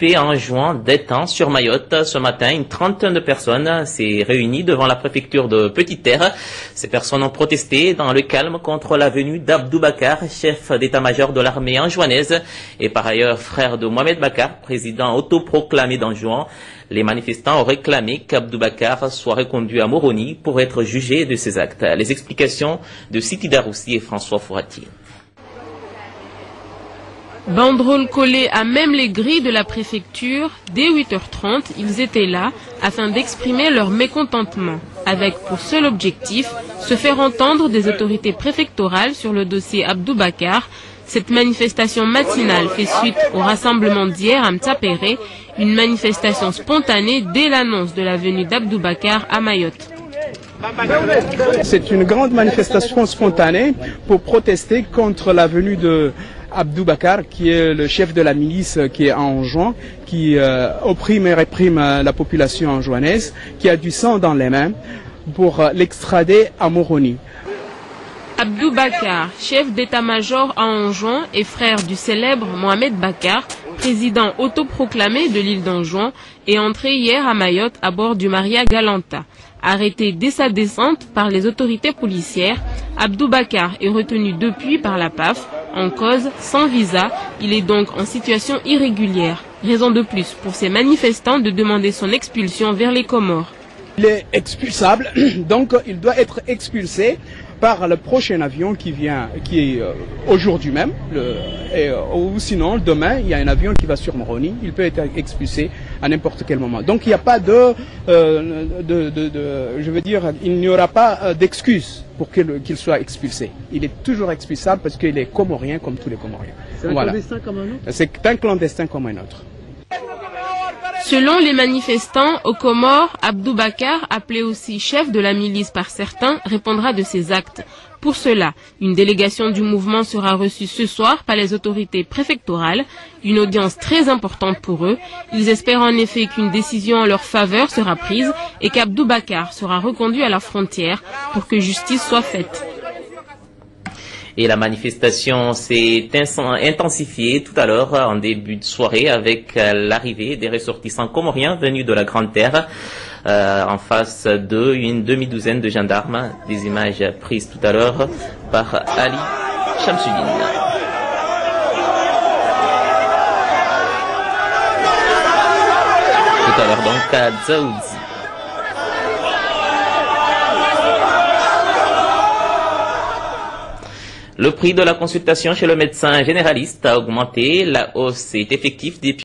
En juin d'étang sur Mayotte, ce matin, une trentaine de personnes s'est réunie devant la préfecture de Petite-Terre. Ces personnes ont protesté dans le calme contre la venue d'Abdou Bakar, chef d'état-major de l'armée anjouanaise et par ailleurs frère de Mohamed Bakar, président autoproclamé d'Anjouan. Les manifestants ont réclamé qu'Abdou Bakar soit reconduit à Moroni pour être jugé de ses actes. Les explications de Siti Daroussi et François Fouratier. Banderole collée à même les grilles de la préfecture, dès 8h30, ils étaient là afin d'exprimer leur mécontentement, avec pour seul objectif se faire entendre des autorités préfectorales sur le dossier Abdou Bakar. Cette manifestation matinale fait suite au rassemblement d'hier à Mtsapéré, une manifestation spontanée dès l'annonce de la venue d'Abdou Bakar à Mayotte. C'est une grande manifestation spontanée pour protester contre la venue de Abdou Bakar, qui est le chef de la milice qui est en Anjouan, qui opprime et réprime la population anjouanaise, qui a du sang dans les mains, pour l'extrader à Moroni. Abdou Bakar, chef d'état-major à Anjouan et frère du célèbre Mohamed Bakar, président autoproclamé de l'île d'Anjouan, est entré hier à Mayotte à bord du Maria Galanta. Arrêté dès sa descente par les autorités policières, Abdou Bakar est retenu depuis par la PAF. En cause, sans visa, il est donc en situation irrégulière. Raison de plus pour ces manifestants de demander son expulsion vers les Comores. Il est expulsable, donc il doit être expulsé par le prochain avion qui est aujourd'hui même, ou sinon demain il y a un avion qui va sur Moroni, il peut être expulsé à n'importe quel moment. Donc il n'y a pas il n'y aura pas d'excuse pour qu'il soit expulsé. Il est toujours expulsable parce qu'il est comorien comme tous les Comoriens. C'est un clandestin comme un autre ? C'est un clandestin comme un autre. Selon les manifestants, aux Comores, Abdou Bakar, appelé aussi chef de la milice par certains, répondra de ses actes. Pour cela, une délégation du mouvement sera reçue ce soir par les autorités préfectorales, une audience très importante pour eux. Ils espèrent en effet qu'une décision en leur faveur sera prise et qu'Abdou Bakar sera reconduit à la frontière pour que justice soit faite. Et la manifestation s'est intensifiée tout à l'heure en début de soirée avec l'arrivée des ressortissants comoriens venus de la Grande Terre. En face d'eux, une demi-douzaine de gendarmes. Des images prises tout à l'heure par Ali Chamsuddin. Tout à l'heure donc à Dzaoudzi. Le prix de la consultation chez le médecin généraliste a augmenté. La hausse est effective depuis